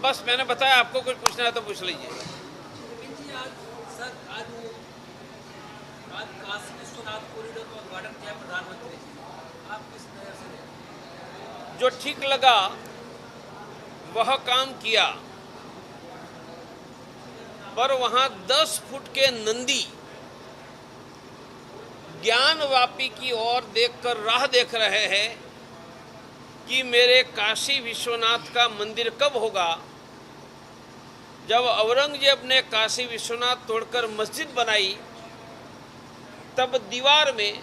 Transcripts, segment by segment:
बस मैंने बताया, आपको कुछ पूछना है तो पूछ लीजिए। आज काशी विश्वनाथ कॉरिडोर का उद्घाटन किया प्रधानमंत्री जी, आप किस नजर से देखें? जो ठीक लगा वह काम किया, पर वहां 10 फुट के नंदी ज्ञानवापी की ओर देखकर राह देख रहे हैं कि मेरे काशी विश्वनाथ का मंदिर कब होगा। जब औरंगजेब ने काशी विश्वनाथ तोड़कर मस्जिद बनाई, तब दीवार में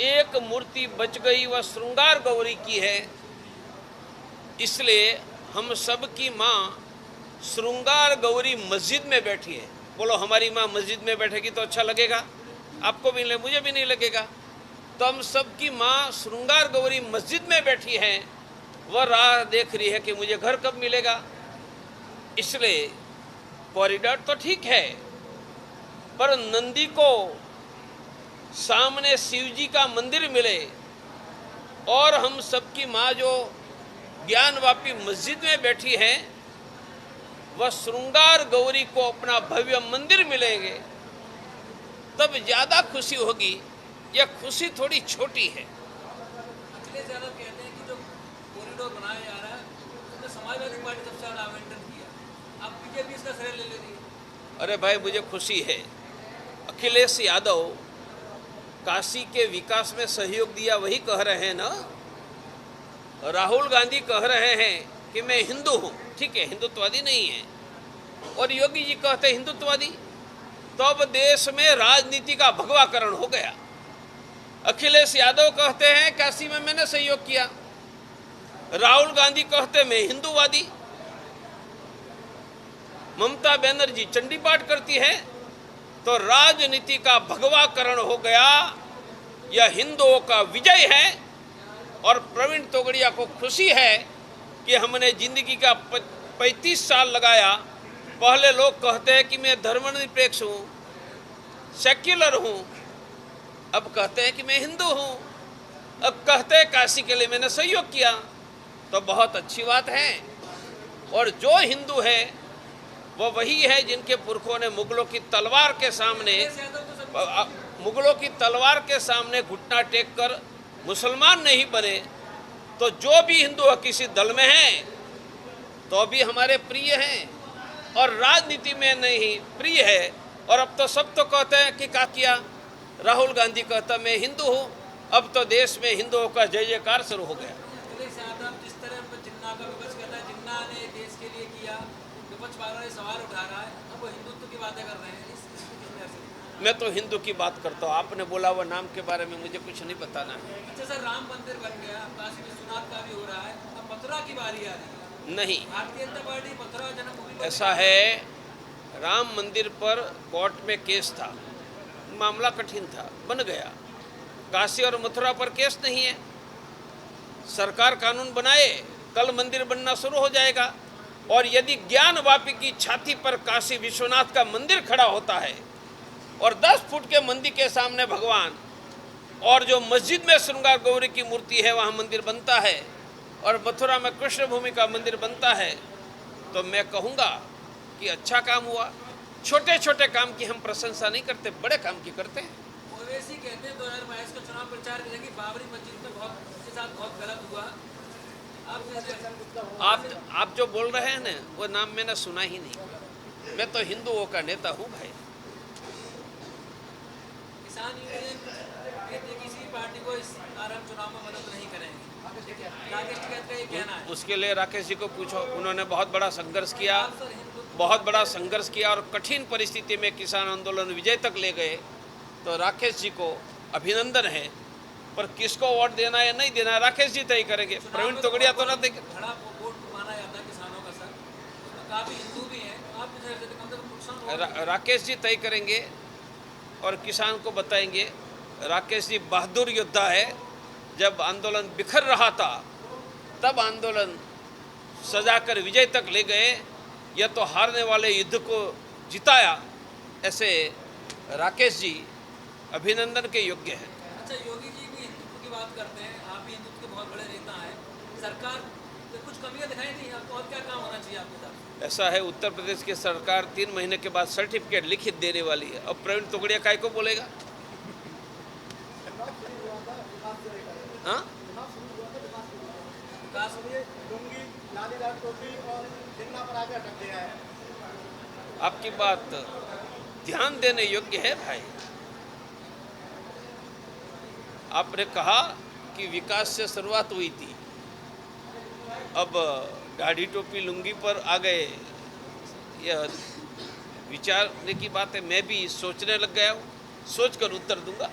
एक मूर्ति बच गई, वह श्रृंगार गौरी की है। इसलिए हम सब की माँ श्रृंगार गौरी मस्जिद में बैठी है। बोलो, हमारी माँ मस्जिद में बैठेगी तो अच्छा लगेगा? आपको भी नहीं, मुझे भी नहीं लगेगा। तो हम सब की माँ श्रृंगार गौरी मस्जिद में बैठी है, वह राह देख रही है कि मुझे घर कब मिलेगा। इसलिए कॉरिडोर तो ठीक है, पर नंदी को सामने शिवजी का मंदिर मिले और हम सबकी माँ जो ज्ञानवापी मस्जिद में बैठी है, वह श्रृंगार गौरी को अपना भव्य मंदिर मिलेंगे, तब ज्यादा खुशी होगी। यह खुशी थोड़ी छोटी है। अखिलेश यादव कहते हैं कि जो कॉरिडोर बनाया जा रहा है उसमें समाजवादी पार्टी सबसे ज्यादा आवंटन किया, अब बीजेपी इसका श्रेय ले रही है। अरे भाई, मुझे खुशी है। अखिलेश यादव काशी के विकास में सहयोग दिया, वही कह रहे हैं ना। राहुल गांधी कह रहे हैं कि मैं हिंदू हूँ, ठीक है, हिंदुत्ववादी नहीं है, और योगी जी कहते हैं हिंदुत्ववादी। तो अब देश में राजनीति का भगवाकरण हो गया। अखिलेश यादव कहते हैं काशी में मैंने सहयोग किया, राहुल गांधी कहते मैं हिंदूवादी, ममता बनर्जी चंडी पाठ करती है, तो राजनीति का भगवाकरण हो गया। यह हिंदुओं का विजय है और प्रवीण तोगड़िया को खुशी है कि हमने जिंदगी का 35 साल लगाया। पहले लोग कहते हैं कि मैं धर्मनिरपेक्ष हूँ, सेक्युलर हूँ, अब कहते हैं कि मैं हिंदू हूँ, अब कहते हैं काशी के लिए मैंने सहयोग किया, तो बहुत अच्छी बात है। और जो हिंदू है वो वही है जिनके पुरखों ने मुगलों की तलवार के सामने घुटना टेक कर मुसलमान नहीं बने। तो जो भी हिंदू किसी दल में है तो भी हमारे प्रिय हैं, और राजनीति में नहीं प्रिय है। और अब तो सब तो कहते हैं कि क्या किया, राहुल गांधी कहता मैं हिंदू हूँ। अब तो देश में हिंदुओं का जय जयकार शुरू हो गया। अखिलेश यादव जिस तरह जिन्ना का विपक्ष कहता है, जिन्ना ने देश के लिए किया, विपक्ष बार बार सवाल उठा रहा है, अब वो हिंदुत्व की बातें कर रहे हैं। मैं तो हिंदू की बात करता हूँ, आपने बोला वो नाम के बारे में मुझे कुछ नहीं बताना है। अच्छा सर, राम मंदिर बन गया, काशी विश्वनाथ का भी हो रहा है, अब मथुरा की बारी आ रही है। नहीं, भारतीय जनता पार्टी मथुरा जन्मभूमि ऐसा है, राम मंदिर पर कोर्ट में केस था, मामला कठिन था, बन गया। काशी और मथुरा पर केस नहीं है। सरकार कानून बनाए, कल मंदिर बनना शुरू हो जाएगा। और यदि ज्ञानवापी की छाती पर काशी विश्वनाथ का मंदिर खड़ा होता है और 10 फुट के मंदिर के सामने भगवान, और जो मस्जिद में श्रृंगार गौरी की मूर्ति है वहाँ मंदिर बनता है, और मथुरा में कृष्ण भूमि का मंदिर बनता है, तो मैं कहूँगा कि अच्छा काम हुआ। छोटे छोटे काम की हम प्रशंसा नहीं करते, बड़े काम की करते हैं। ओवैसी कहते हैं 2022 का चुनाव प्रचार करेंगे, बाबरी मस्जिद में के साथ बहुत गलत हुआ। आप जो बोल रहे हैं ना, वो नाम मैंने सुना ही नहीं। मैं तो हिंदुओं का नेता हूँ भाई। किसान यूनियन कहते किसी पार्टी को इस आरएम चुनाव में मदद नहीं करेंगे, राकेश टिकैत का ये कहना है। उसके लिए राकेश जी को पूछो, उन्होंने बहुत बड़ा संघर्ष किया, बहुत बड़ा संघर्ष किया, और कठिन परिस्थिति में किसान आंदोलन विजय तक ले गए। तो राकेश जी को अभिनंदन है, पर किसको वोट देना है नहीं देना राकेश जी तय करेंगे। प्रवीण तोगड़िया तो ना देंगे। बड़ा वोट माना जाता है किसानों का सर, उसमें काफी हिंदू भी हैं, आप कम से कम नुकसान राकेश जी तय करेंगे और किसान को बताएंगे। राकेश जी बहादुर योद्धा है। जब आंदोलन बिखर रहा था तब आंदोलन सजाकर विजय तक ले गए। यह तो हारने वाले युद्ध को जिताया। ऐसे राकेश जी अभिनंदन के योग्य हैं। अच्छा, योगी जी भी हिंदुत्व की बात करते हैं, आप भी हिंदुत्व के बहुत बड़े नेता हैं, सरकार पे कुछ कमियां दिखाई दी आपको, और क्या काम होना चाहिए आपके साथ? ऐसा है, उत्तर प्रदेश की सरकार 3 महीने के बाद सर्टिफिकेट लिखित देने वाली है। अब प्रवीण तोगड़िया काय को बोलेगा? हाँ, विकास लुंगी, लालीलाल टोपी और जिन्ना पर आगे अटक गया है। आपकी बात ध्यान देने योग्य है भाई। आपने कहा कि विकास से शुरुआत हुई थी, अब दाढ़ी टोपी लुंगी पर आ गए। यह विचारने की बात है। मैं भी सोचने लग गया हूँ, सोच कर उत्तर दूंगा।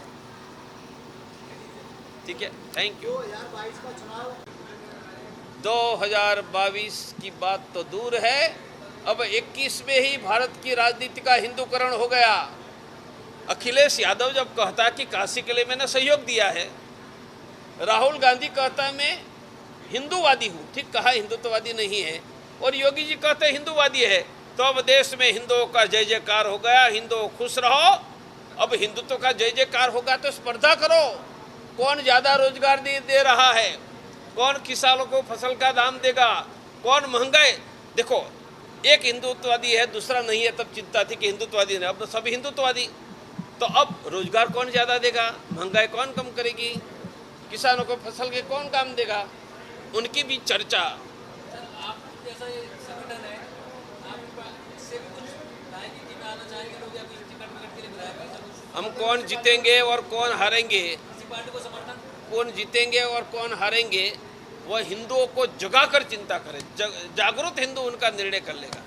ठीक है, थैंक यू। 2022 का चुनाव 2022 की बात तो दूर है, अब 21 में ही भारत की राजनीति का हिंदूकरण हो गया। अखिलेश यादव जब कहता है कि काशी के लिए मैंने सहयोग दिया है, राहुल गांधी कहता है मैं हिंदूवादी हूँ, ठीक कहा, हिंदुत्ववादी नहीं है, और योगी जी कहते हैं हिंदूवादी है, तो अब देश में हिंदुओं का जय जयकार हो गया। हिंदू खुश रहो। अब हिंदुत्व का जय जयकार होगा तो स्पर्धा करो, कौन ज़्यादा रोजगार दे रहा है, कौन किसानों को फसल का दाम देगा, कौन महंगाई। देखो, एक हिंदुत्ववादी है, दूसरा नहीं है, तब चिंता थी कि हिंदुत्ववादी नहीं, अब तो सभी हिंदुत्ववादी। तो अब रोजगार कौन ज़्यादा देगा, महंगाई कौन कम करेगी, किसानों को फसल के कौन काम देगा, उनकी भी चर्चा। सर, आप जैसा ये संगठन है, आप इससे भी कुछ राजनीति में आना चाहेंगे लोग, या कुछ टिकट विकट के लिए विधायक हम कौन जीतेंगे और कौन हारेंगे, किसी पार्टी को समर्थन? कौन जीतेंगे और कौन हारेंगे, वह हिंदुओं को जगाकर चिंता करें। जागरूक हिंदू उनका निर्णय कर लेगा।